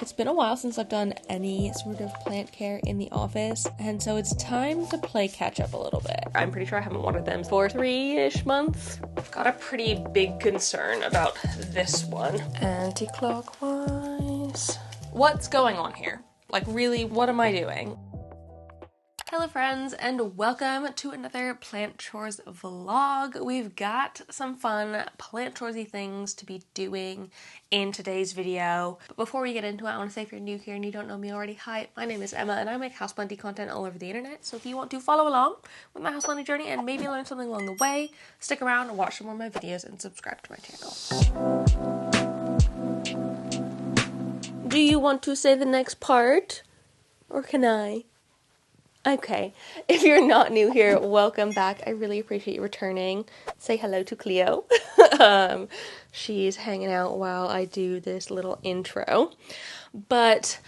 It's been a while since I've done any sort of plant care in the office, and so it's time to play catch up a little bit. I'm pretty sure I haven't watered them for 3-ish months. I've got a pretty big concern about this one. Anti-clockwise. What's going on here? Like, really, what am I doing? Hello friends, and welcome to another Plant Chores vlog. We've got some fun plant choresy things to be doing in today's video. But before we get into it, I want to say if you're new here and you don't know me already, hi, my name is Emma and I make houseplanty content all over the internet. So if you want to follow along with my houseplanty journey and maybe learn something along the way, stick around and watch some more of my videos and subscribe to my channel. Do you want to say the next part? Or can I? Okay, if you're not new here, welcome back. I really appreciate you returning. Say hello to Cleo. She's hanging out while I do this little intro. But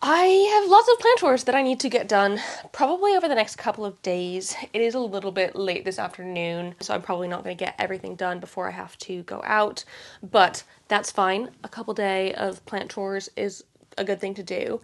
I have lots of plant chores that I need to get done probably over the next couple of days. It is a little bit late this afternoon, so I'm probably not going to get everything done before I have to go out. But that's fine. A couple days of plant chores is a good thing to do.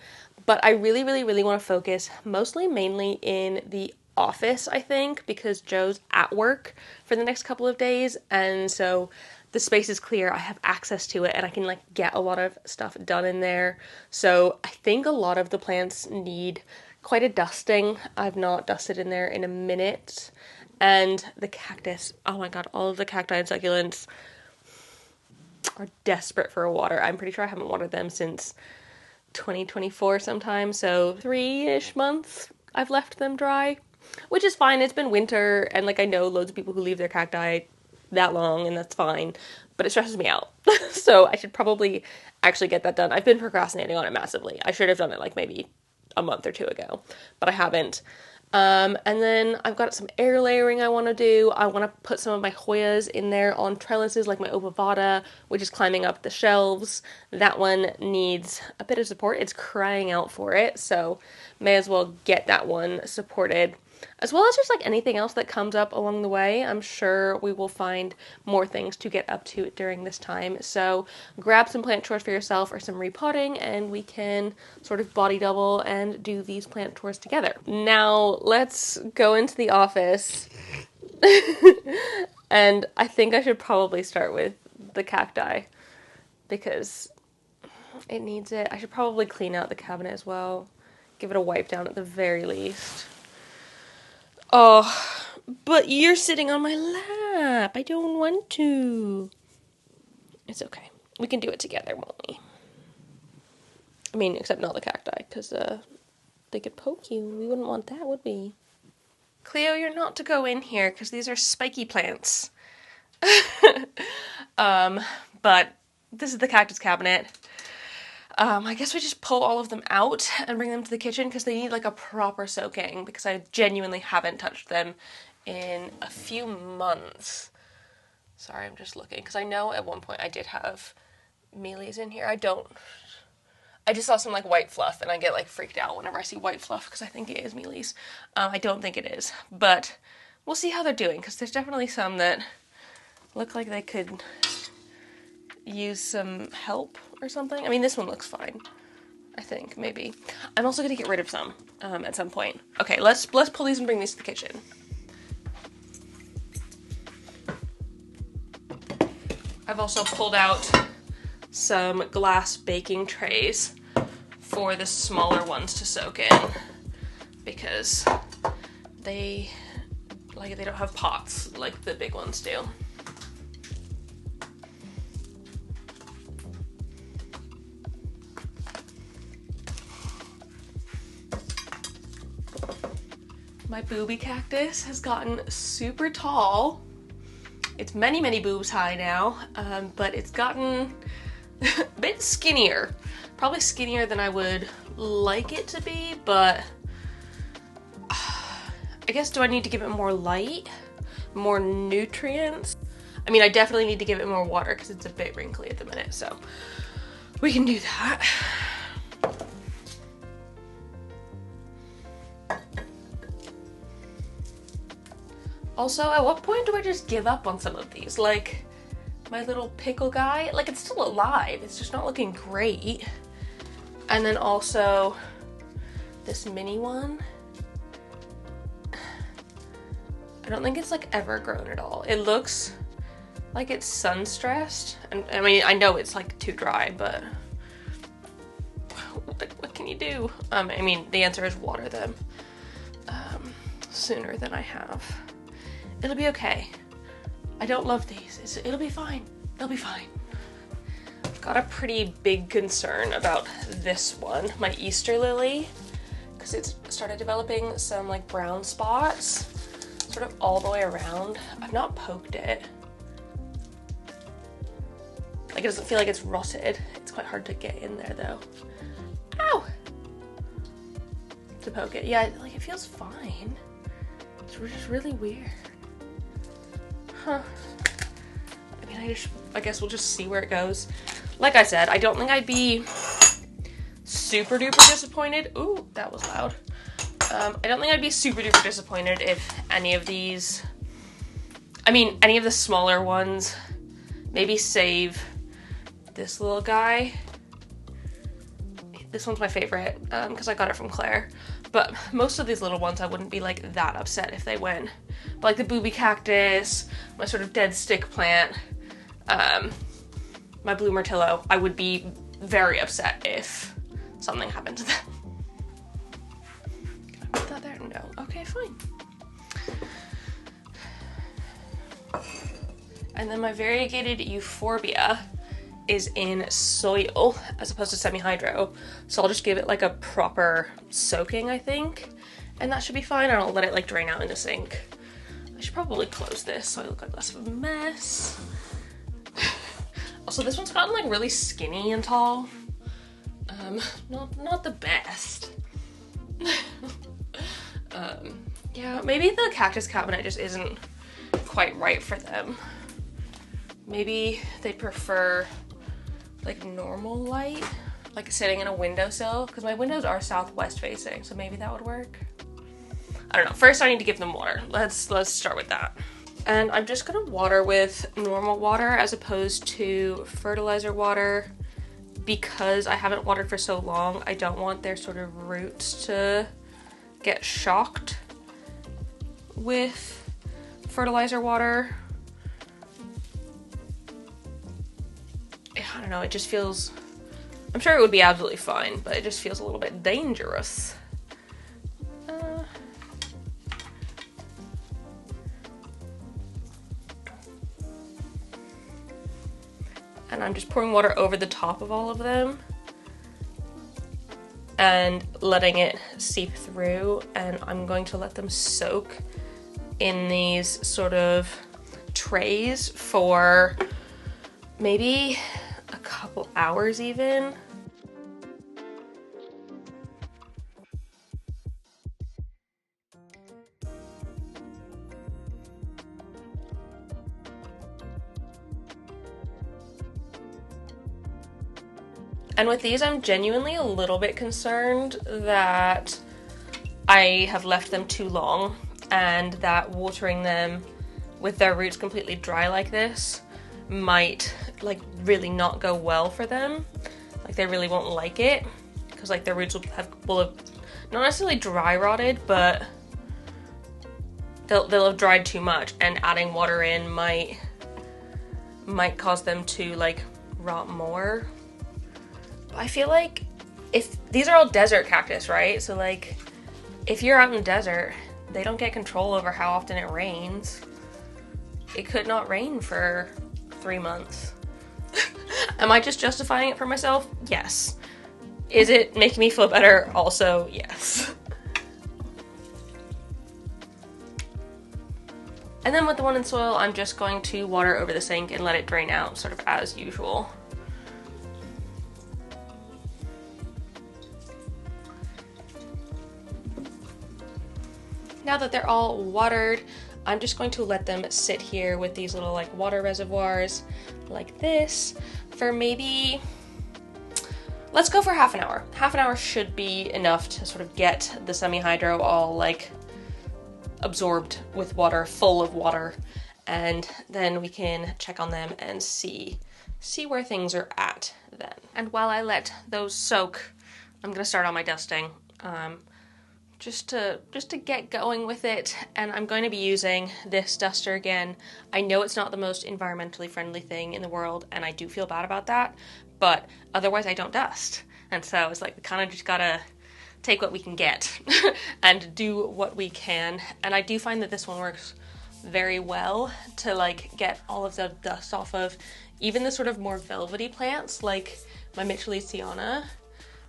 But I really want to focus mainly in the office, I think, because Joe's at work for the next couple of days, and so the space is clear, I have access to it, and I can get a lot of stuff done in there. So I think a lot of the plants need quite a dusting. I've not dusted in there in a minute. And the cactus, oh my god, all of the cacti and succulents are desperate for water. I'm pretty sure I haven't watered them since 2024 sometime, so 3-ish months I've left them dry, which is fine. It's been winter, and I know loads of people who leave their cacti that long, and that's fine, but it stresses me out. So I should probably actually get that done. I've been procrastinating on it massively. I should have done it maybe a month or two ago, but I haven't. And then I've got some air layering I want to do. I want to put some of my Hoyas in there on trellises, like my Overdue, which is climbing up the shelves. That one needs a bit of support. It's crying out for it, so may as well get that one supported. As well as just anything else that comes up along the way. I'm sure we will find more things to get up to during this time. So grab some plant chores for yourself or some repotting, and we can sort of body double and do these plant chores together. Now let's go into the office. And I think I should probably start with the cacti because it needs it. I should probably clean out the cabinet as well. Give it a wipe down at the very least. Oh, but you're sitting on my lap. I don't want to. It's okay. We can do it together, won't we? I mean, except not the cacti, because they could poke you. We wouldn't want that, would we? Cleo, you're not to go in here, because these are spiky plants. But this is the cactus cabinet. I guess we just pull all of them out and bring them to the kitchen because they need a proper soaking, because I genuinely haven't touched them in a few months. Sorry, I'm just looking because I know at one point I did have mealies in here. I just saw some white fluff and I get freaked out whenever I see white fluff because I think it is mealies. I don't think it is, but we'll see how they're doing because there's definitely some that look like they could use some help or something. I mean, this one looks fine, I think, maybe. I'm also gonna get rid of some at some point. Okay, let's pull these and bring these to the kitchen. I've also pulled out some glass baking trays for the smaller ones to soak in because they don't have pots like the big ones do. My booby cactus has gotten super tall. It's many boobs high now, but it's gotten a bit skinnier. Probably skinnier than I would like it to be, but I guess, do I need to give it more light? More nutrients? I mean, I definitely need to give it more water because it's a bit wrinkly at the minute, so we can do that. Also, at what point do I just give up on some of these? My little pickle guy, it's still alive. It's just not looking great. And then also this mini one. I don't think it's like ever grown at all. It looks like it's sun stressed. And I mean, I know it's like too dry, but what can you do? I mean, the answer is water them sooner than I have. It'll be okay. I don't love these. It'll be fine. It'll be fine. I've got a pretty big concern about this one, my Easter lily, because it's started developing some like brown spots sort of all the way around. I've not poked it. Like, it doesn't feel like it's rotted. It's quite hard to get in there though. Ow! To poke it. Yeah, like it feels fine. It's just really weird. Huh. I mean, I guess we'll just see where it goes. Like I said, I don't think I'd be super duper disappointed. Ooh, that was loud. I don't think I'd be super duper disappointed if any of these, I mean, any of the smaller ones, maybe save this little guy. This one's my favorite because I got it from Claire. But most of these little ones I wouldn't be like that upset if they went. But like the booby cactus, my sort of dead stick plant, my blue myrtillo, I would be very upset if something happened to them. Can I put that there? No. Okay, fine. And then my variegated euphorbia is in soil as opposed to semi-hydro. So I'll just give it like a proper soaking, I think. And that should be fine. I don't let it like drain out in the sink. I should probably close this so I look like less of a mess. Also, this one's gotten like really skinny and tall. Not the best. Yeah, maybe the cactus cabinet just isn't quite right for them. Maybe they prefer like normal light, like sitting in a windowsill, because my windows are southwest facing, so maybe that would work. I don't know. First, I need to give them water. Let's start with that. And I'm just gonna water with normal water as opposed to fertilizer water because I haven't watered for so long. I don't want their sort of roots to get shocked with fertilizer water. I don't know, it just feels, I'm sure it would be absolutely fine, but it just feels a little bit dangerous. And I'm just pouring water over the top of all of them and letting it seep through, and I'm going to let them soak in these sort of trays for maybe a couple hours even. And with these, I'm genuinely a little bit concerned that I have left them too long and that watering them with their roots completely dry like this might like really not go well for them. Like they really won't like it because like their roots will have not necessarily dry rotted, but they'll have dried too much, and adding water in might cause them to like rot more. I feel like if these are all desert cactus, right? So like if you're out in the desert, they don't get control over how often it rains. It could not rain for 3 months. Am I just justifying it for myself? Yes. Is it making me feel better? Also, yes. And then with the one in soil, I'm just going to water over the sink and let it drain out sort of as usual. Now that they're all watered, I'm just going to let them sit here with these little like water reservoirs like this for maybe, let's go for half an hour. Half an hour should be enough to sort of get the semi-hydro all like absorbed with water, full of water, and then we can check on them and see where things are at then. And while I let those soak I'm gonna start on my dusting, just to get going with it. And I'm going to be using this duster again. I know it's not the most environmentally friendly thing in the world, and I do feel bad about that, but otherwise I don't dust. And so it's like we kind of just gotta take what we can get and do what we can. And I do find that this one works very well to like get all of the dust off of even the sort of more velvety plants like my Mitchellisiana.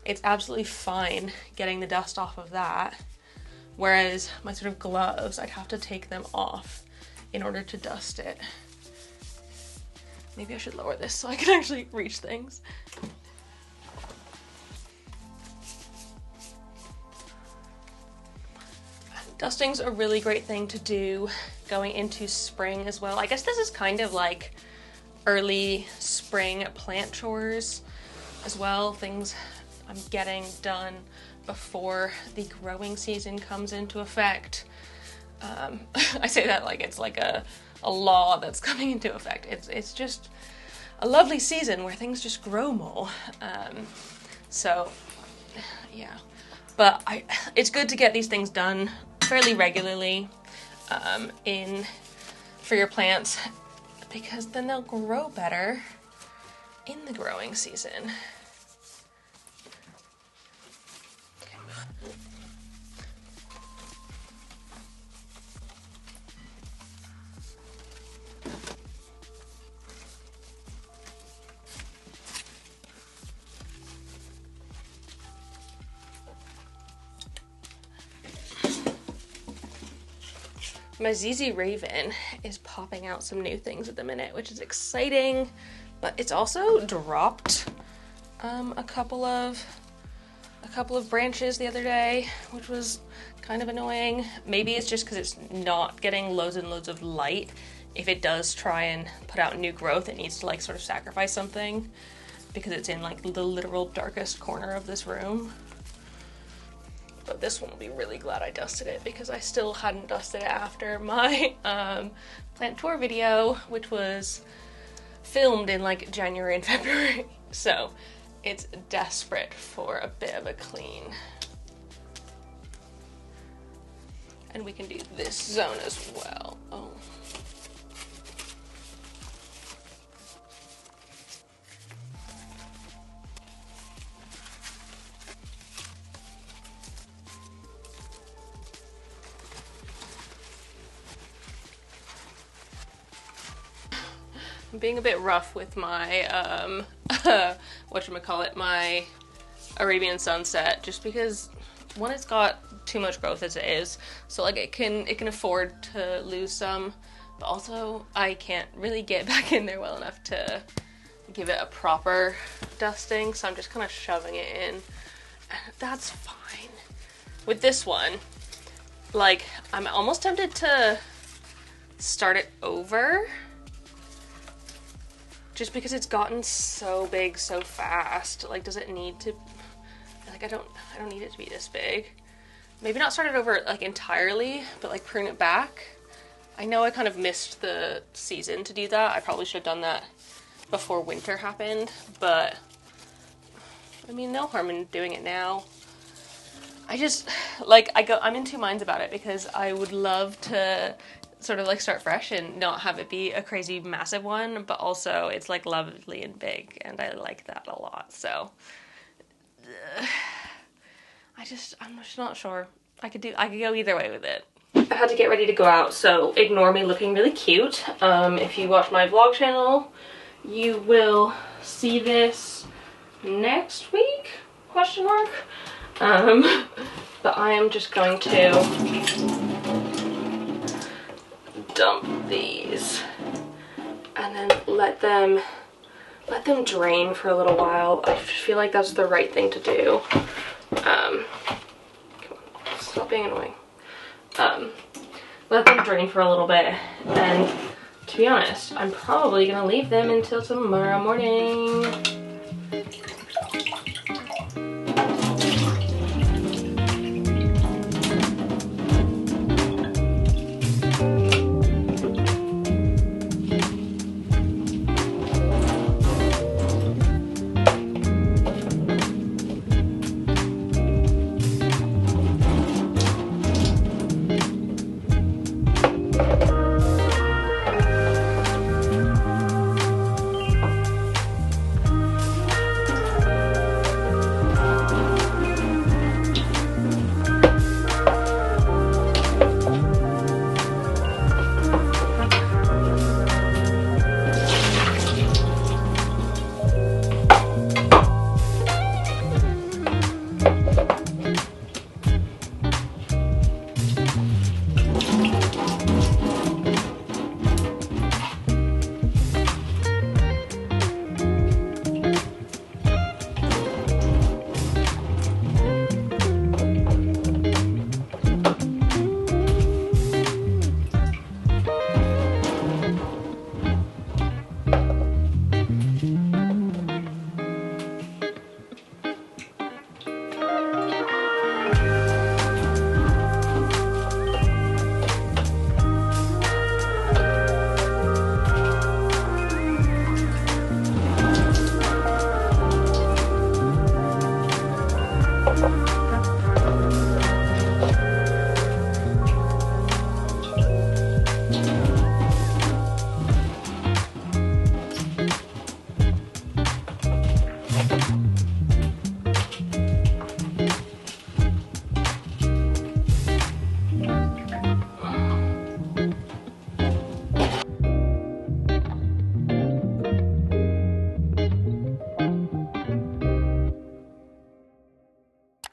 It's absolutely fine getting the dust off of that, whereas my sort of gloves, I'd have to take them off in order to dust it. Maybe I should lower this so I can actually reach things. Dusting's a really great thing to do going into spring as well. I guess this is kind of like early spring plant chores as well. Things I'm getting done before the growing season comes into effect. I say that like it's like a law that's coming into effect. It's just a lovely season where things just grow more. So yeah, but it's good to get these things done fairly regularly for your plants, because then they'll grow better in the growing season. My ZZ Raven is popping out some new things at the minute, which is exciting, but it's also dropped a couple of branches the other day, which was kind of annoying. Maybe it's just because it's not getting loads and loads of light. If it does try and put out new growth, it needs to like sort of sacrifice something because it's in like the literal darkest corner of this room. But this one will be really glad I dusted it, because I still hadn't dusted it after my plant tour video, which was filmed in like January and February. So it's desperate for a bit of a clean. And we can do this zone as well. Oh. I'm being a bit rough with my, whatchamacallit, my Arabian Sunset, just because, one, it's got too much growth as it is, so like it can afford to lose some, but also I can't really get back in there well enough to give it a proper dusting, so I'm just kind of shoving it in, and that's fine. With this one, like, I'm almost tempted to start it over, just because it's gotten so big so fast. Like, does it need to, like, I don't need it to be this big. Maybe not start it over like entirely, but like prune it back. I know I kind of missed the season to do that. I probably should have done that before winter happened, but I mean, no harm in doing it now. I just, like, I'm in two minds about it, because I would love to sort of like start fresh and not have it be a crazy massive one, but also it's like lovely and big, and I like that a lot. So I'm just not sure. I could go either way with it. I had to get ready to go out, so ignore me looking really cute. If you watch my vlog channel, you will see this next week, question mark. But I am just going to dump these and then let them drain for a little while. I feel like that's the right thing to do. Come on, stop being annoying. Let them drain for a little bit, and to be honest, I'm probably gonna leave them until tomorrow morning.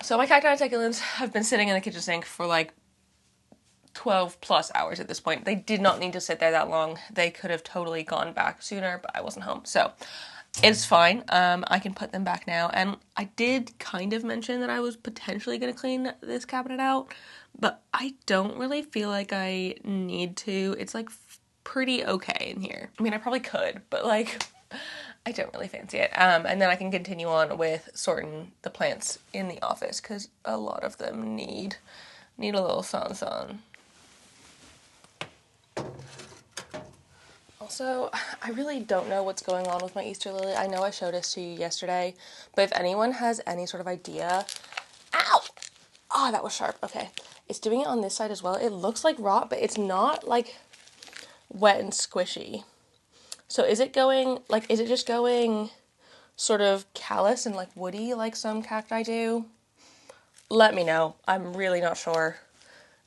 So my cacti and succulents have been sitting in the kitchen sink for like 12 plus hours at this point. They did not need to sit there that long. They could have totally gone back sooner, but I wasn't home. So it's fine. I can put them back now. And I did kind of mention that I was potentially going to clean this cabinet out, but I don't really feel like I need to. It's like pretty okay in here. I mean, I probably could, but like I don't really fancy it. And then I can continue on with sorting the plants in the office because a lot of them need a little sun. Also, I really don't know what's going on with my Easter lily. I know I showed this to you yesterday, but if anyone has any sort of idea... Ow! Oh, that was sharp. Okay. It's doing it on this side as well. It looks like rot, but it's not, like, wet and squishy. So is it just going sort of callous and, like, woody like some cacti do? Let me know. I'm really not sure.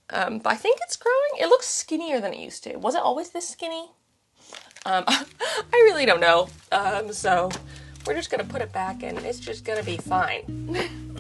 But I think it's growing. It looks skinnier than it used to. Was it always this skinny? I really don't know. So we're just gonna put it back and it's just gonna be fine.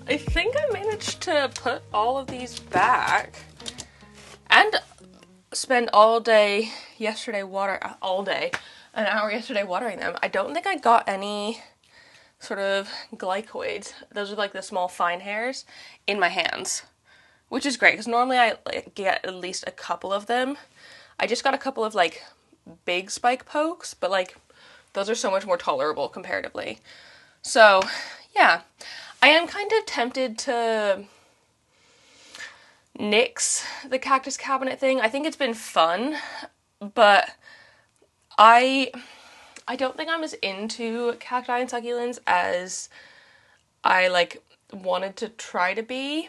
I think I managed to put all of these back and spend all day yesterday an hour yesterday watering them. I don't think I got any sort of glycoids. Those are like the small fine hairs in my hands, which is great because normally I get at least a couple of them. I just got a couple of like big spike pokes, but like those are so much more tolerable comparatively. So yeah, I am kind of tempted to nix the cactus cabinet thing. I think it's been fun, but I don't think I'm as into cacti and succulents as I like wanted to try to be.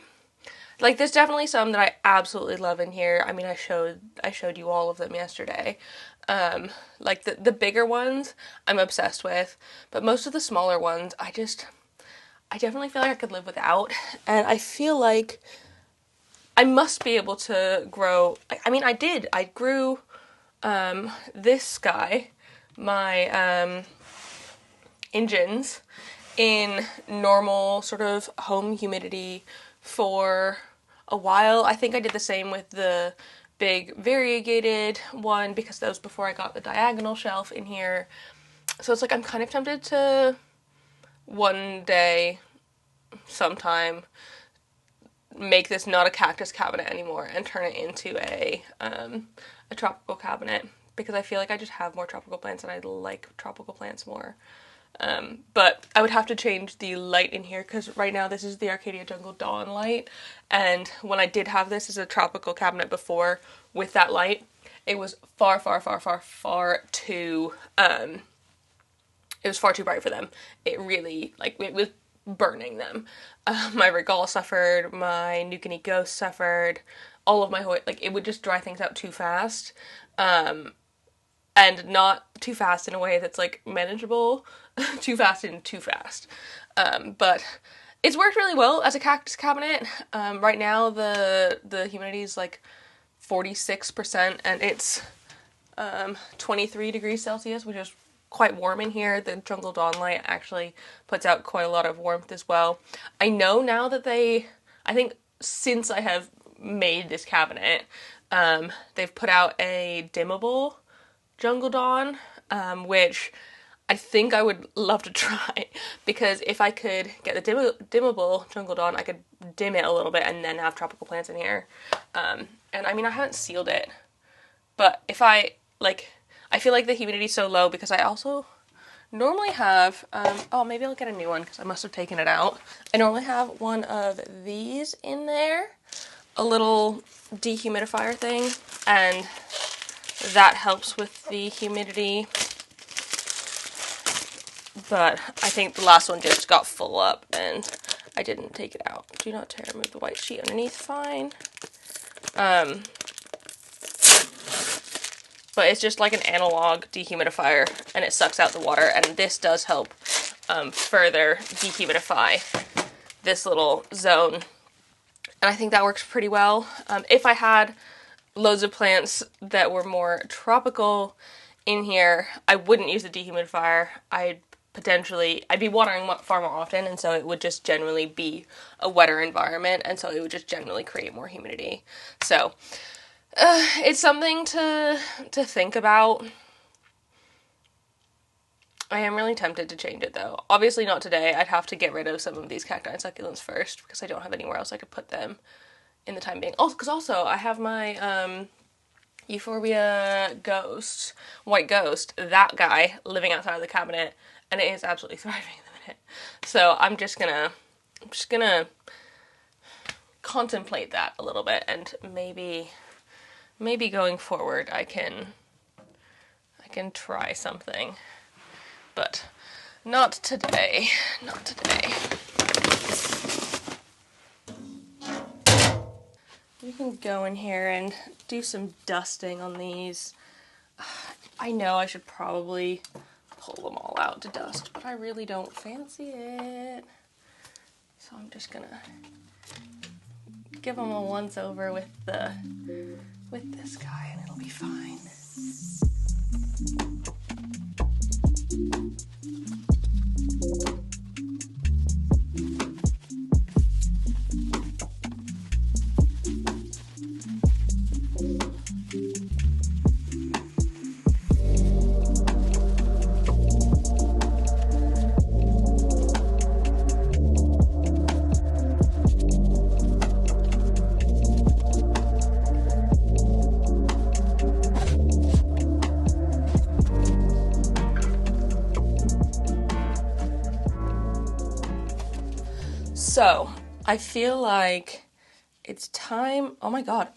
Like there's definitely some that I absolutely love in here. I mean, I showed you all of them yesterday. Like the bigger ones I'm obsessed with, but most of the smaller ones I definitely feel like I could live without, and I feel like I must be able to grow. I mean, I grew this guy, my Ingens, in normal sort of home humidity for a while. I think I did the same with the big variegated one because that was before I got the diagonal shelf in here. So it's like I'm kind of tempted to one day, sometime, make this not a cactus cabinet anymore and turn it into a tropical cabinet because I feel like I just have more tropical plants and I like tropical plants more. But I would have to change the light in here because right now this is the Arcadia Jungle Dawn light, and when I did have this as a tropical cabinet before with that light, it was far too it was far too bright for them. It really, like, it was burning them. My Regal suffered, my New Guinea Ghost suffered, all of my like, it would just dry things out too fast. And not too fast in a way that's, like, manageable. Too fast and too fast. But it's worked really well as a cactus cabinet. Right now, the humidity is, like, 46%, and it's 23 degrees Celsius, which is quite warm in here. The Jungle Dawn light actually puts out quite a lot of warmth as well. I know now that I think since I have made this cabinet, they've put out a dimmable Jungle Dawn, which I think I would love to try, because if I could get the dimmable jungle dawn, I could dim it a little bit and then have tropical plants in here. And I mean, I haven't sealed it, but if I, like, I feel like the humidity is so low because I also normally have, oh, maybe I'll get a new one because I must have taken it out. I normally have one of these in there, a little dehumidifier thing, and that helps with the humidity. But I think the last one just got full up and I didn't take it out. Do not tear, remove the white sheet underneath, fine. But it's just like an analog dehumidifier and it sucks out the water, and this does help further dehumidify this little zone. And I think that works pretty well. If I had loads of plants that were more tropical in here, I wouldn't use the dehumidifier. I'd be watering far more often, and so it would just generally be a wetter environment, and so it would just generally create more humidity. So it's something to think about. I am really tempted to change it though. Obviously not today. I'd have to get rid of some of these cacti and succulents first because I don't have anywhere else I could put them in the time being. Oh, because also I have my Euphorbia ghost, white ghost, that guy living outside of the cabinet, and it is absolutely thriving at the minute. So I'm just gonna contemplate that a little bit, and maybe going forward I can try something. But not today. Not today. You can go in here and do some dusting on these. I know I should probably pull them all out to dust, but I really don't fancy it. So I'm just gonna give them a once over with this guy and it'll be fine. So, I feel like it's time. Oh my god.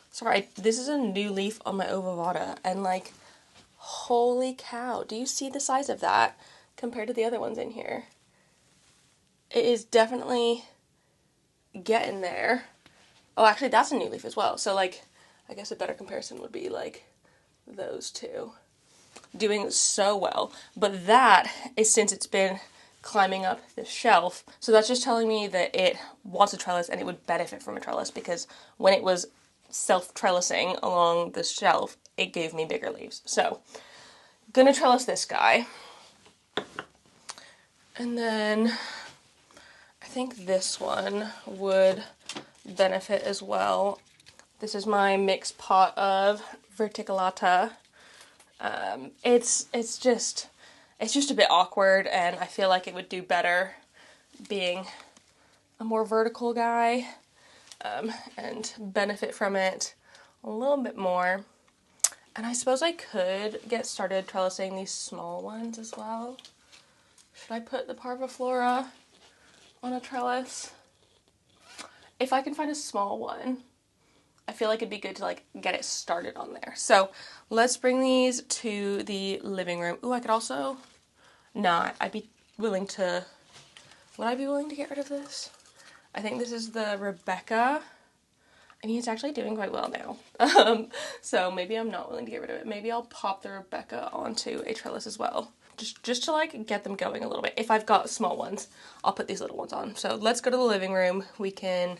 Sorry, this is a new leaf on my Ovavata, and like, holy cow. Do you see the size of that compared to the other ones in here? It is definitely getting there. Oh, actually, that's a new leaf as well. So, like, I guess a better comparison would be like those two. Doing so well. But that is since it's been climbing up the shelf. So that's just telling me that it wants a trellis and it would benefit from a trellis, because when it was self-trellising along the shelf, it gave me bigger leaves. So, gonna trellis this guy. And then I think this one would benefit as well. This is my mixed pot of verticillata. It's just a bit awkward, and I feel like it would do better being a more vertical guy, and benefit from it a little bit more. And I suppose I could get started trellising these small ones as well. Should I put the parviflora on a trellis? If I can find a small one, I feel like it'd be good to like get it started on there. So let's bring these to the living room. Ooh, I could also, would I be willing to get rid of this? I think this is the Rebecca. I mean, it's actually doing quite well now. So maybe I'm not willing to get rid of it. Maybe I'll pop the Rebecca onto a trellis as well. Just to like get them going a little bit. If I've got small ones, I'll put these little ones on. So let's go to the living room. We can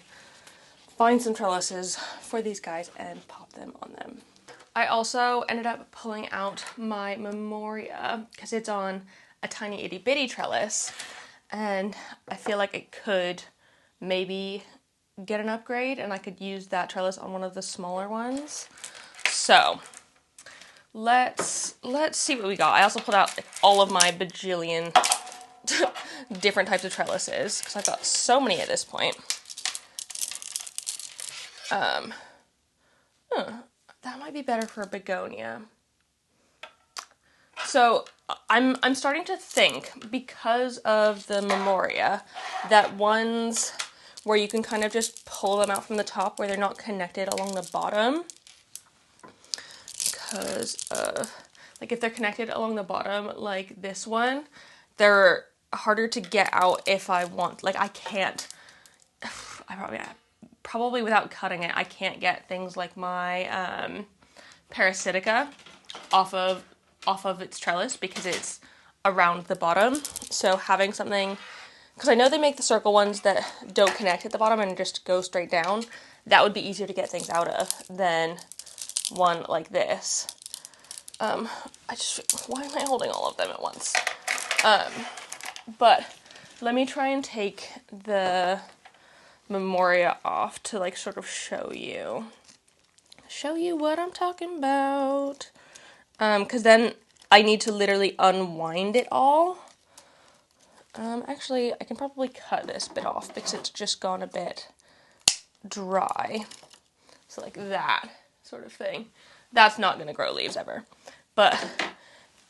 find some trellises for these guys and pop them on them. I also ended up pulling out my Memoria because it's on a tiny itty bitty trellis, and I feel like it could maybe get an upgrade and I could use that trellis on one of the smaller ones. So let's see what we got. I also pulled out all of my bajillion different types of trellises because I've got so many at this point. That might be better for a begonia. So I'm starting to think, because of the memoria, that ones where you can kind of just pull them out from the top where they're not connected along the bottom, because like if they're connected along the bottom like this one, they're harder to get out if I want. Like I can't, probably without cutting it, I can't get things like my parasitica off of its trellis because it's around the bottom. So having something, because I know they make the circle ones that don't connect at the bottom and just go straight down, that would be easier to get things out of than one like this. Why am I holding all of them at once? But let me try and take the memoria off to like sort of show you what I'm talking about. Because then I need to literally unwind it all. Actually, I can probably cut this bit off because it's just gone a bit dry. So like that sort of thing. That's not going to grow leaves ever. But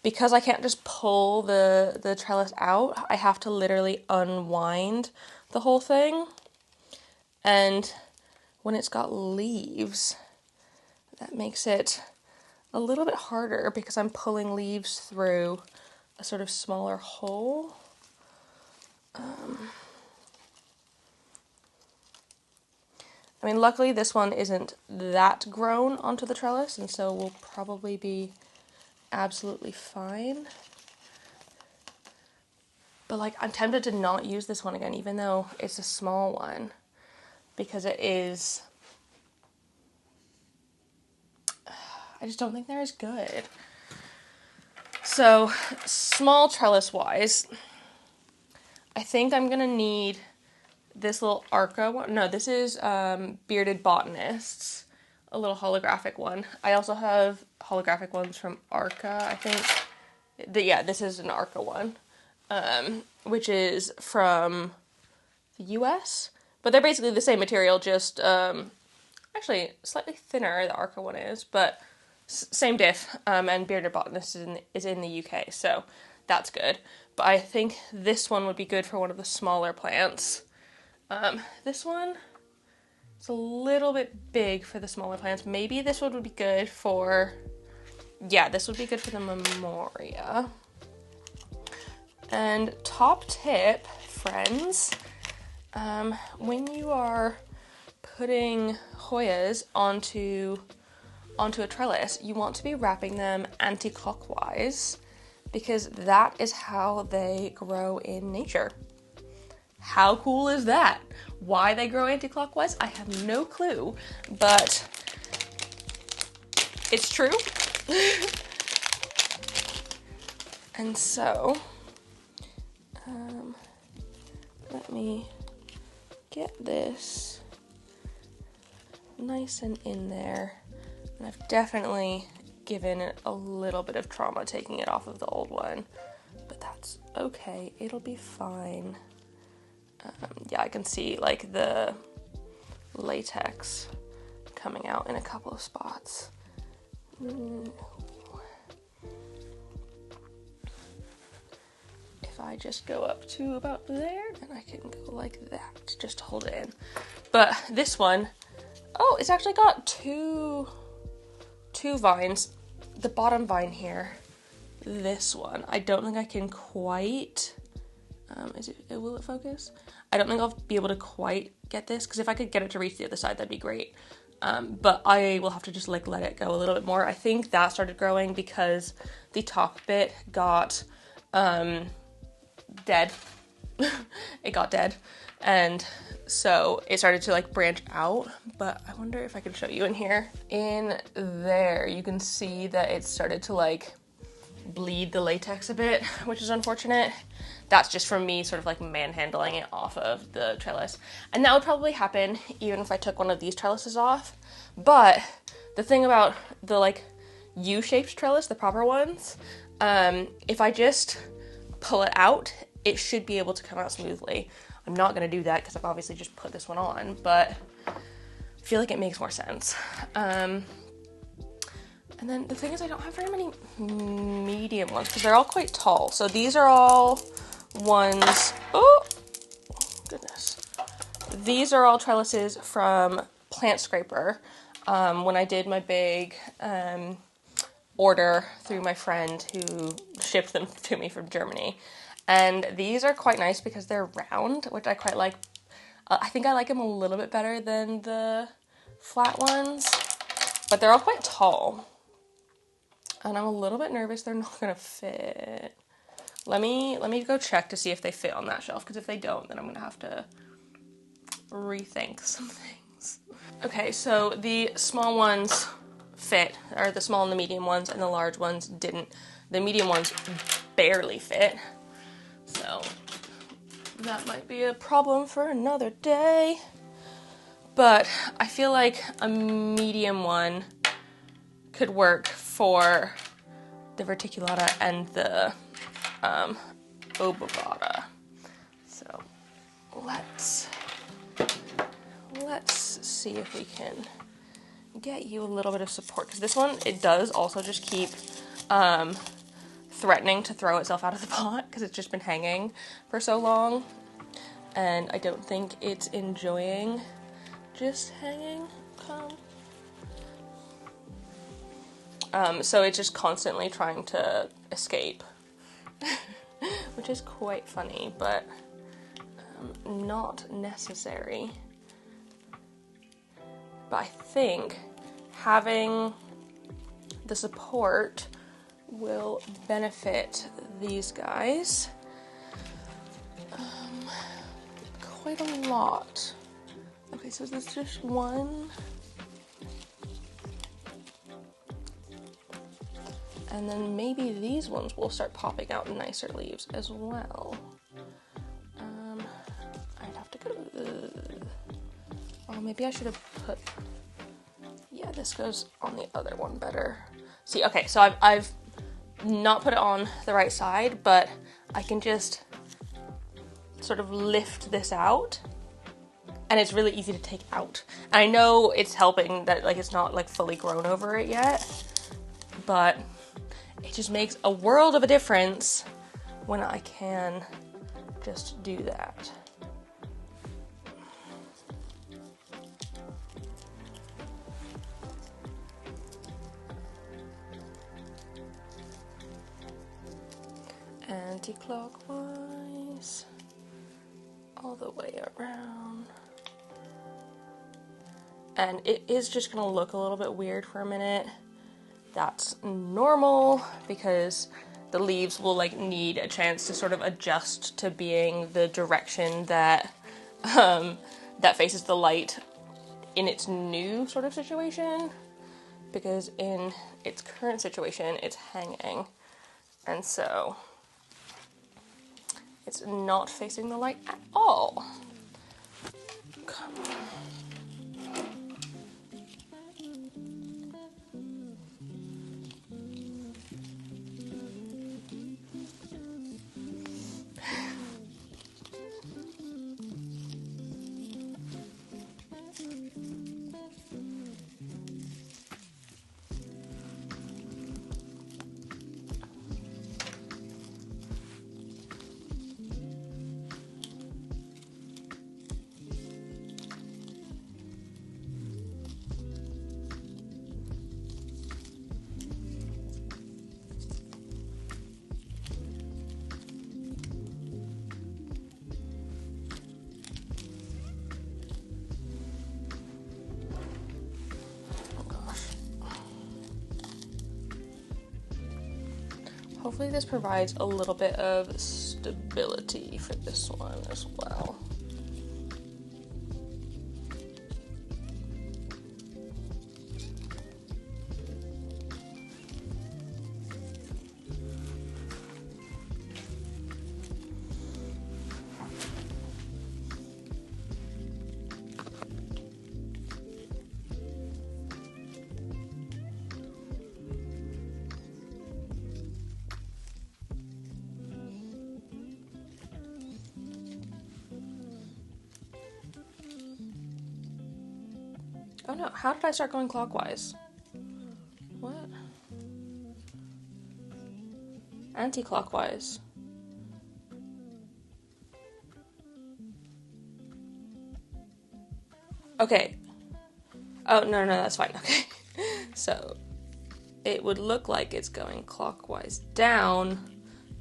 because I can't just pull the trellis out, I have to literally unwind the whole thing. And when it's got leaves, that makes it a little bit harder because I'm pulling leaves through a sort of smaller hole. I mean, luckily this one isn't that grown onto the trellis, and so we'll probably be absolutely fine. But like, I'm tempted to not use this one again, even though it's a small one, because it is, I just don't think they're as good. So, small trellis wise, I think I'm gonna need this little Arca one. No, this is Bearded Botanists, a little holographic one. I also have holographic ones from Arca, I think. Yeah, this is an Arca one, which is from the US. But they're basically the same material, just actually slightly thinner, the Arca one is, but same diff, and Bearded Botanist is in the UK, so that's good. But I think this one would be good for one of the smaller plants. This one is a little bit big for the smaller plants. Maybe this one would be good for, yeah, this would be good for the memoria. And top tip, friends, when you are putting Hoyas onto a trellis, you want to be wrapping them anti-clockwise because that is how they grow in nature. How cool is that? Why they grow anti-clockwise, I have no clue, but it's true. And so, let me get this nice and in there. And I've definitely given it a little bit of trauma taking it off of the old one, but that's okay, it'll be fine. Yeah, I can see like the latex coming out in a couple of spots. If I just go up to about there, then I can go like that, just to hold it in. But this one, oh, it's actually got two vines. The bottom vine here, this one, I don't think I can quite, will it focus? I don't think I'll be able to quite get this, because if I could get it to reach the other side, that'd be great. But I will have to just like let it go a little bit more. I think that started growing because the top bit got dead. It got dead. And so it started to like branch out, but I wonder if I can show you in here. In there, you can see that it started to like bleed the latex a bit, which is unfortunate. That's just from me sort of like manhandling it off of the trellis. And that would probably happen even if I took one of these trellises off. But the thing about the like U-shaped trellis, the proper ones, if I just pull it out, it should be able to come out smoothly. I'm not going to do that because I've obviously just put this one on, but I feel like it makes more sense. And then the thing is I don't have very many medium ones because they're all quite tall. So these are all ones, oh goodness. These are all trellises from Plant Scraper. When I did my big order through my friend who shipped them to me from Germany. And these are quite nice because they're round, which I quite like. I think I like them a little bit better than the flat ones, but they're all quite tall. And I'm a little bit nervous they're not gonna fit. Let me go check to see if they fit on that shelf, because if they don't, then I'm gonna have to rethink some things. Okay, so the small ones fit, or the small and the medium ones, and the large ones didn't. The medium ones barely fit. So that might be a problem for another day. But I feel like a medium one could work for the verticulata and the obovata. So let's see if we can get you a little bit of support. Because this one, it does also just keep threatening to throw itself out of the pot because it's just been hanging for so long, and I don't think it's enjoying just hanging. So it's just constantly trying to escape, which is quite funny, but not necessary. But I think having the support will benefit these guys quite a lot. Okay, so there's just one. And then maybe these ones will start popping out nicer leaves as well. I'd have to go, oh, maybe I should have put, yeah, this goes on the other one better. See, okay, so I've not put it on the right side, but I can just sort of lift this out, and it's really easy to take out. And I know it's helping that like it's not like fully grown over it yet, but it just makes a world of a difference when I can just do that. Anti-clockwise, all the way around. And it is just gonna look a little bit weird for a minute. That's normal because the leaves will like need a chance to sort of adjust to being the direction that that faces the light in its new sort of situation, because in its current situation it's hanging, and so it's not facing the light at all. Come on. Hopefully this provides a little bit of stability for this one as well. Oh no, how did I start going clockwise? What? Anti-clockwise. Okay. Oh, no, that's fine. Okay. So, it would look like it's going clockwise down,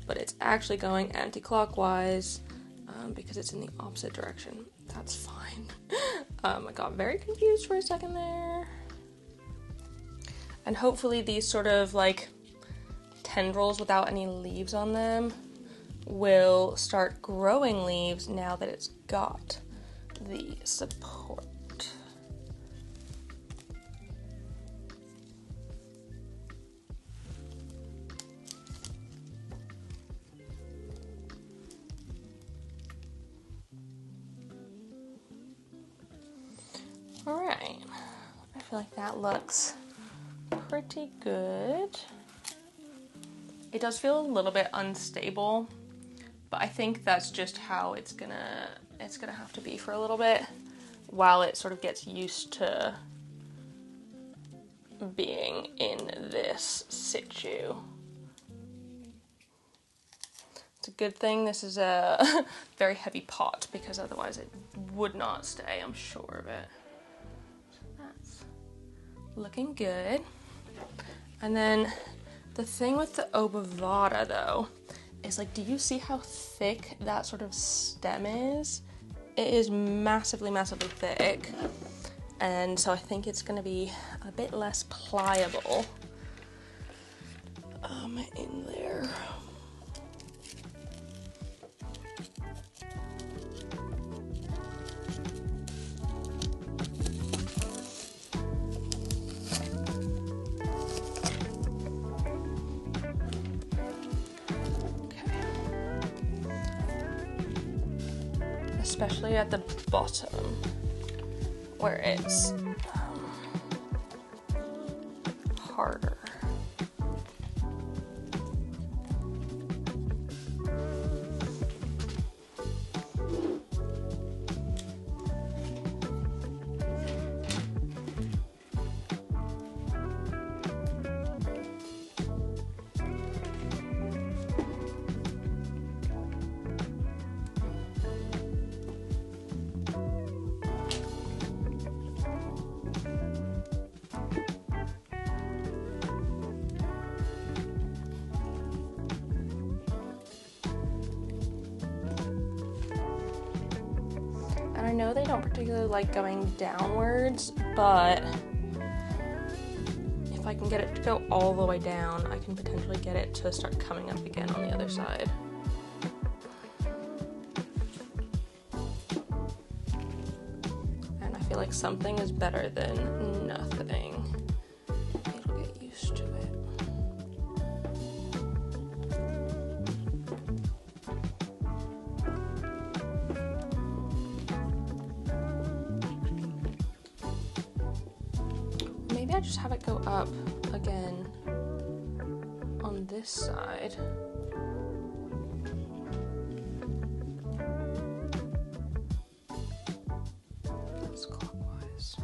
but it's actually going anti-clockwise because it's in the opposite direction. That's fine. I got very confused for a second there. And hopefully these sort of like tendrils without any leaves on them will start growing leaves now that it's got the support. Alright, I feel like that looks pretty good. It does feel a little bit unstable, but I think that's just how it's gonna have to be for a little bit while it sort of gets used to being in this situ. It's a good thing this is a very heavy pot because otherwise it would not stay, I'm sure of it. That's looking good. And then the thing with the obovata though is like, do you see how thick that sort of stem is? It is massively, massively thick. And so I think it's gonna be a bit less pliable in there. Especially at the bottom where it's harder. I know they don't particularly like going downwards, but if I can get it to go all the way down, I can potentially get it to start coming up again on the other side. And I feel like something is better than nothing. It'll get used to it. Maybe I just have it go up again on this side. That's clockwise.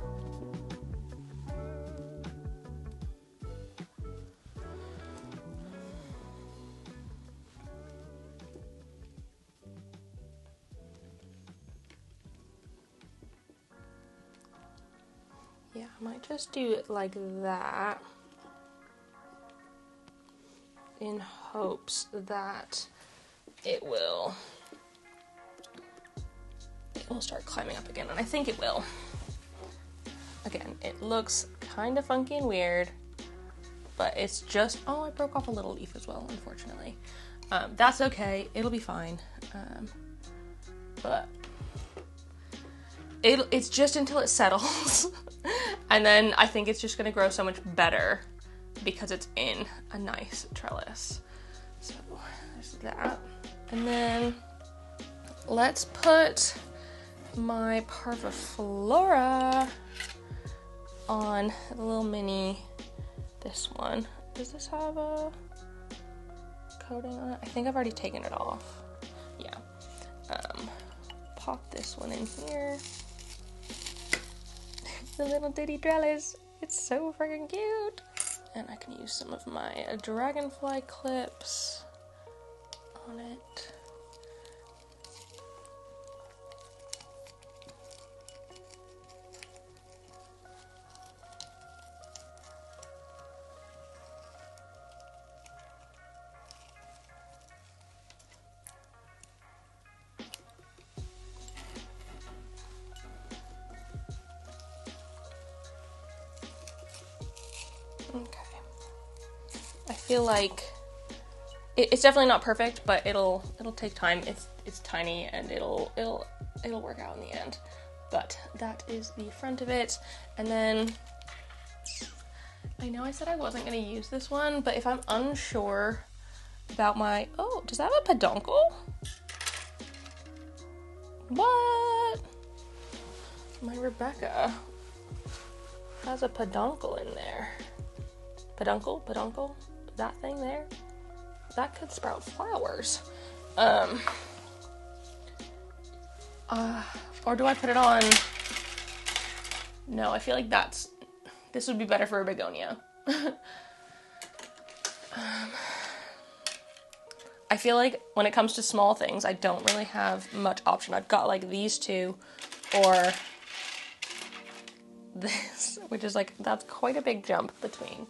Yeah, I might just do it like that in hopes that it will start climbing up again, and I think it will. Again, it looks kind of funky and weird, but it's just, oh, I broke off a little leaf as well, unfortunately. That's okay, it'll be fine. But it's just until it settles. And then I think it's just going to grow so much better because it's in a nice trellis. So there's that. And then let's put my parviflora on the little mini, this one. Does this have a coating on it? I think I've already taken it off. Yeah. Pop this one in here. The little ditty trellis. It's so freaking cute. And I can use some of my dragonfly clips on it. Okay. I feel like it's definitely not perfect, but it'll take time. It's tiny and it'll work out in the end. But that is the front of it. And then I know I said I wasn't going to use this one, but if I'm unsure about my... Oh, does that have a peduncle? What? My Rebecca has a peduncle in there. Peduncle? That thing there? That could sprout flowers. Or do I put it on? No, I feel like this would be better for a begonia. I feel like when it comes to small things, I don't really have much option. I've got like these two or this, which is like, that's quite a big jump between.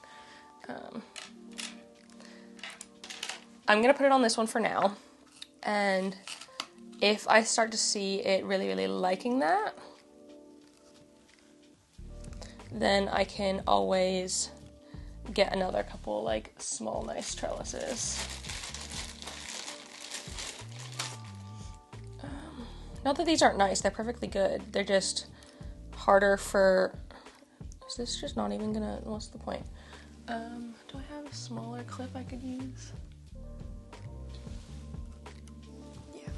I'm gonna put it on this one for now, and if I start to see it really liking that, then I can always get another couple like small nice trellises. Not that these aren't nice, they're perfectly good, they're just harder for... Is this just not even gonna... What's the point? Do I have a smaller clip I could use? Yeah.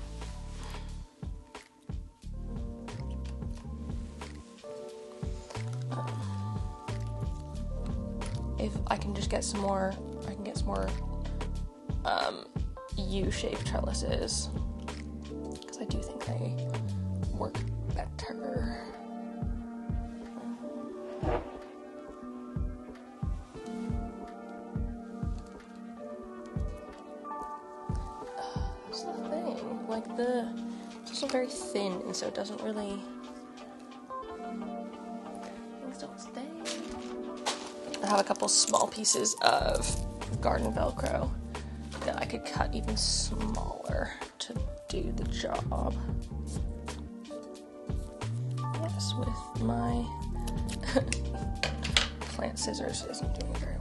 If I can just get some more... I can get some more U-shaped trellises. Because I do think they work better. That's the thing, like it's also very thin, and so it doesn't really, things don't stay. I have a couple small pieces of garden Velcro that I could cut even smaller to do the job. Yes, with my plant scissors isn't doing very well.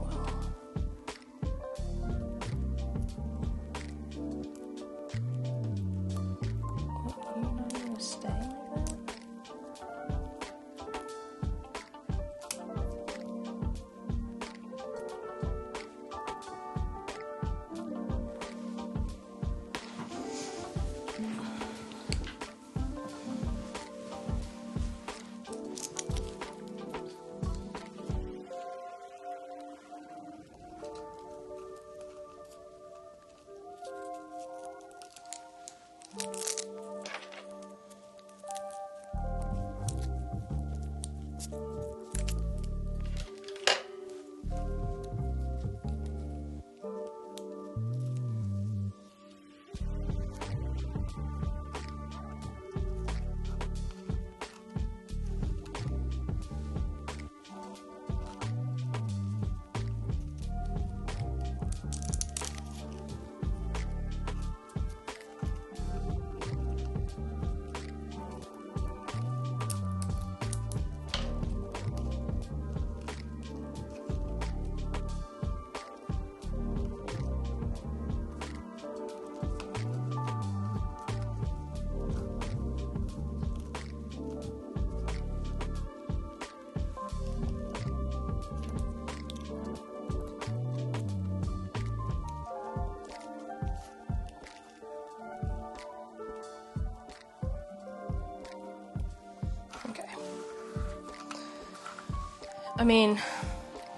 I mean,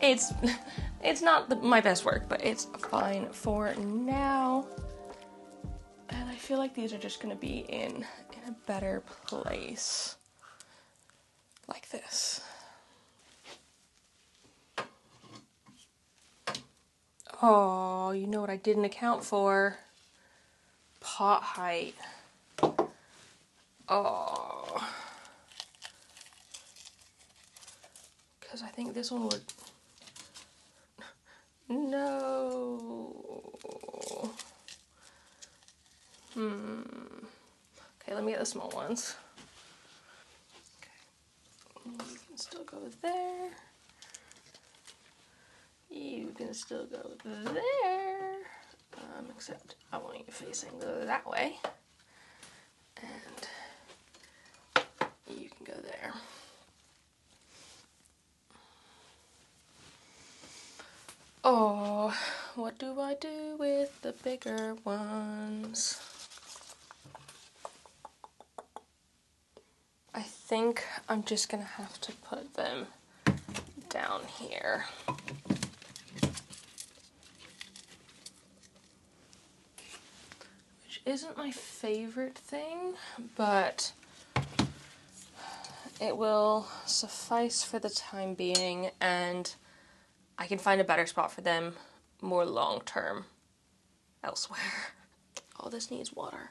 it's not my best work, but it's fine for now. And I feel like these are just gonna be in a better place. Like this. Oh, you know what I didn't account for? Pot height. Oh. Because I think this one would... No. Okay, let me get the small ones. Okay. You can still go there. You can still go there. Except I want you facing that way. And you can go there. Oh, what do I do with the bigger ones? I think I'm just gonna have to put them down here. Which isn't my favorite thing, but it will suffice for the time being, and I can find a better spot for them more long term elsewhere. Oh, this needs water.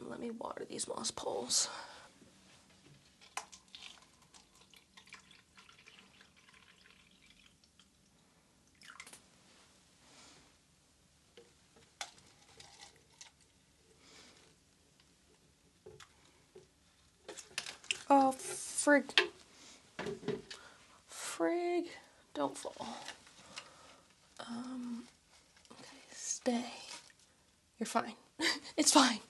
Let me water these moss poles. Oh, frig. Frig. Don't fall. Okay, stay. You're fine. It's fine.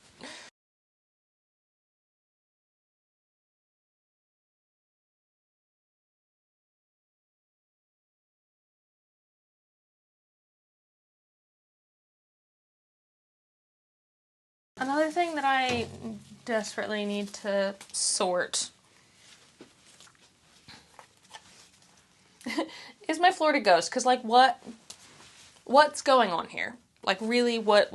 Another thing that I desperately need to sort is my Florida Ghost, because like what's going on here? Like really what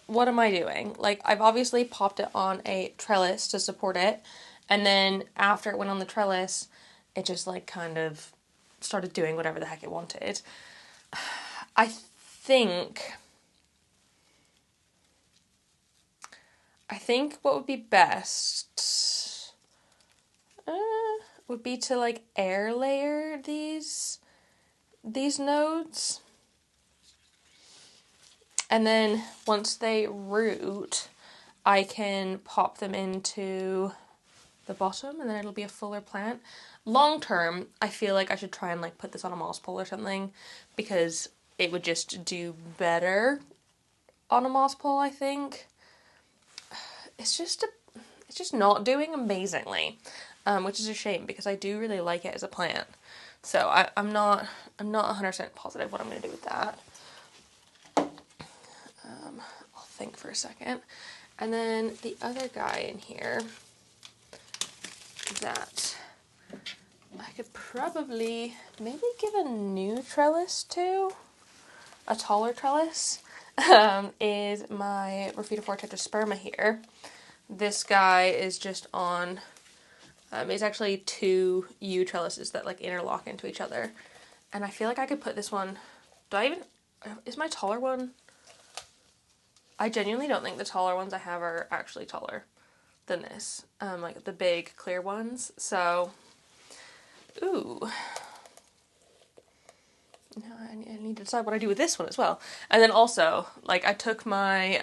am I doing? Like I've obviously popped it on a trellis to support it, and then after it went on the trellis, it just like kind of started doing whatever the heck it wanted. I think what would be best would be to like air layer these nodes. And then once they root, I can pop them into the bottom and then it'll be a fuller plant. Long term, I feel like I should try and like put this on a moss pole or something, because it would just do better on a moss pole, I think. It's just not doing amazingly, which is a shame because I do really like it as a plant. So I'm not 100% positive what I'm going to do with that. I'll think for a second. And then the other guy in here that I could probably maybe give a new trellis to, a taller trellis, is my Rafita tetrasperma here. This guy is just on, it's actually two U trellises that like interlock into each other. And I feel like I could put this one, is my taller one? I genuinely don't think the taller ones I have are actually taller than this. Like the big clear ones. So, ooh. Now I need to decide what I do with this one as well. And then also, like I took my,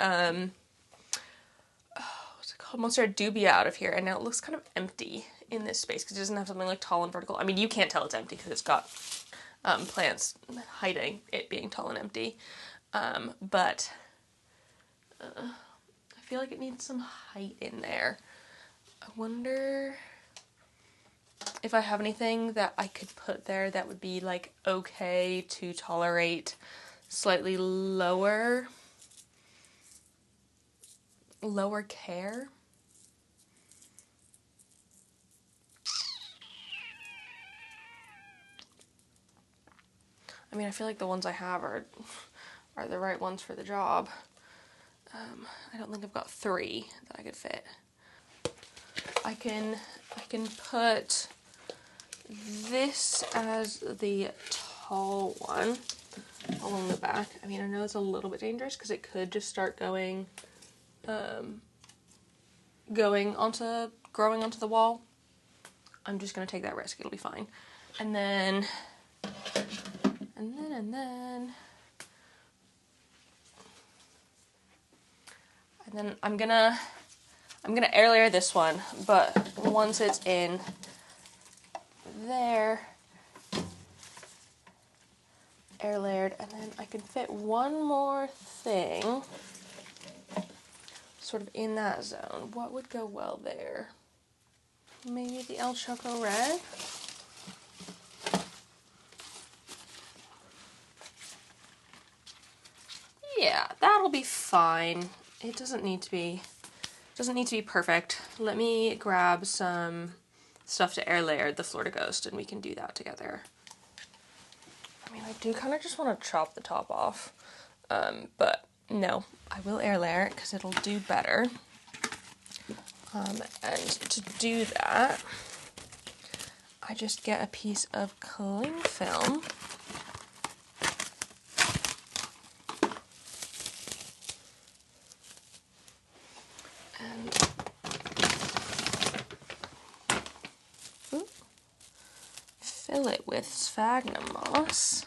what's it called? Monstera dubia out of here, and now it looks kind of empty in this space because it doesn't have something like tall and vertical. I mean, you can't tell it's empty because it's got plants hiding it being tall and empty. But I feel like it needs some height in there. I wonder if I have anything that I could put there that would be like okay to tolerate slightly lower care. I mean, I feel like the ones I have are the right ones for the job. I don't think I've got 3 that I could fit. I can put this as the tall one, along the back. I mean, I know it's a little bit dangerous because it could just start growing onto the wall. I'm just gonna take that risk. It'll be fine. And then I'm gonna air layer this one, but once it's in there, air layered, and then I can fit one more thing sort of in that zone. What would go well there? Maybe the El Choco Red? Yeah, that'll be fine. It doesn't need to be perfect. Let me grab some stuff to air layer the Florida Ghost and we can do that together. I mean, I do kind of just want to chop the top off, but no, I will air layer it because it'll do better. And to do that, I just get a piece of cling film and fill it with sphagnum moss.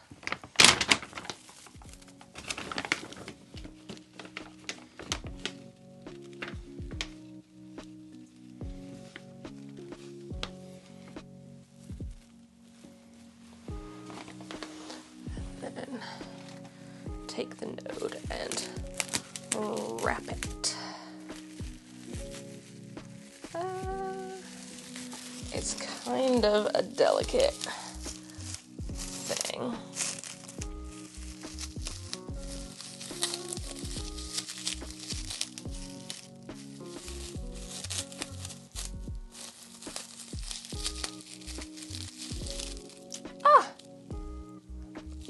Take the node and wrap it. It's kind of a delicate thing.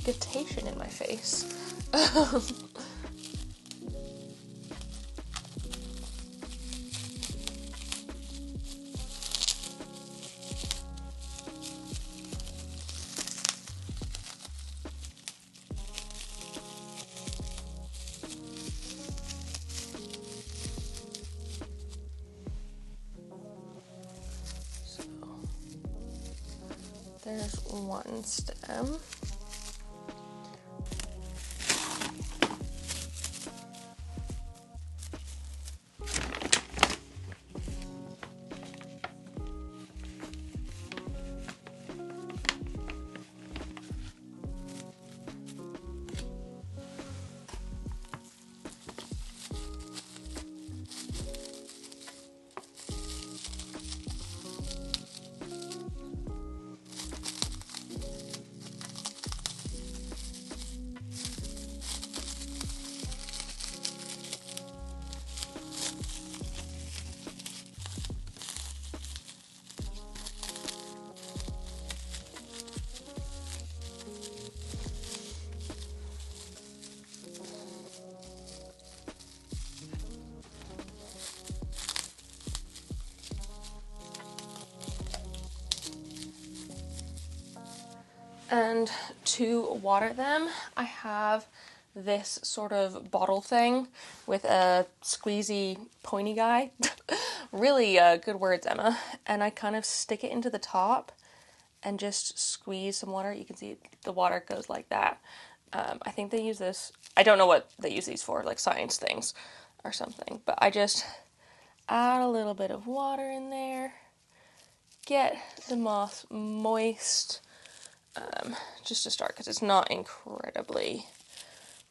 Vegetation in my face. So there's one stem. And to water them, I have this sort of bottle thing with a squeezy pointy guy. Really good words, Emma. And I kind of stick it into the top and just squeeze some water. You can see the water goes like that. I think they use this, I don't know what they use these for, like science things or something, but I just add a little bit of water in there, get the moss moist, just to start, because it's not incredibly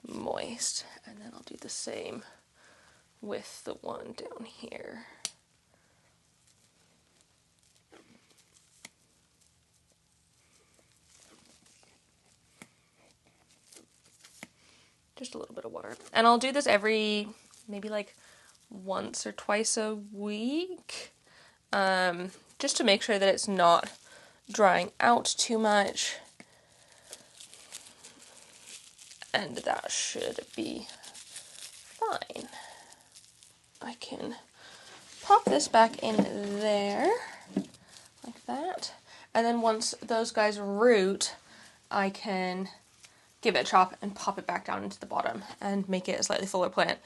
moist. And then I'll do the same with the one down here. Just a little bit of water. And I'll do this every, maybe like once or twice a week, just to make sure that it's not drying out too much. And that should be fine. I can pop this back in there, like that. And then once those guys root, I can give it a chop and pop it back down into the bottom and make it a slightly fuller plant.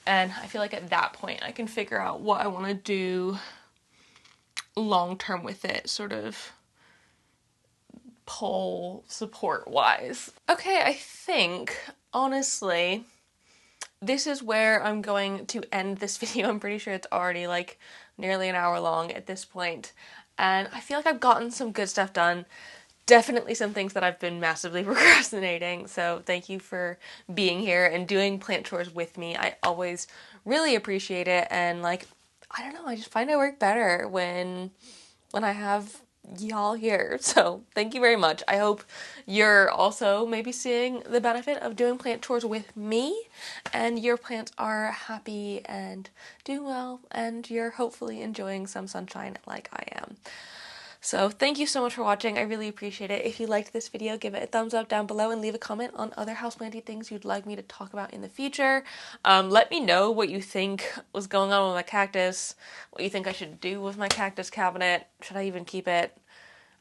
And I feel like at that point I can figure out what I want to do long term with it, sort of pole support wise. Okay, I think honestly this is where I'm going to end this video. I'm pretty sure it's already like nearly an hour long at this point, and I feel like I've gotten some good stuff done. Definitely some things that I've been massively procrastinating, so thank you for being here and doing plant chores with me. I always really appreciate it, and like, I don't know, I just find I work better when I have y'all here. So thank you very much. I hope you're also maybe seeing the benefit of doing plant chores with me, and your plants are happy and doing well, and you're hopefully enjoying some sunshine like I am. So thank you so much for watching. I really appreciate it. If you liked this video, give it a thumbs up down below and leave a comment on other houseplanty things you'd like me to talk about in the future. Let me know what you think was going on with my cactus, what you think I should do with my cactus cabinet. Should I even keep it?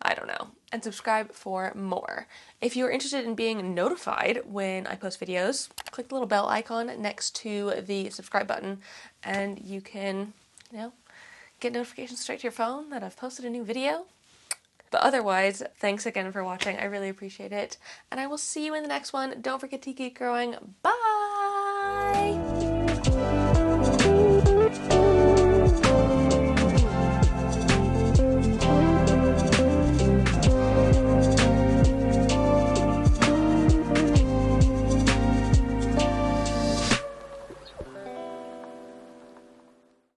I don't know. And subscribe for more. If you're interested in being notified when I post videos, click the little bell icon next to the subscribe button and you can, get notifications straight to your phone that I've posted a new video. But otherwise, thanks again for watching. I really appreciate it. And I will see you in the next one. Don't forget to keep growing. Bye!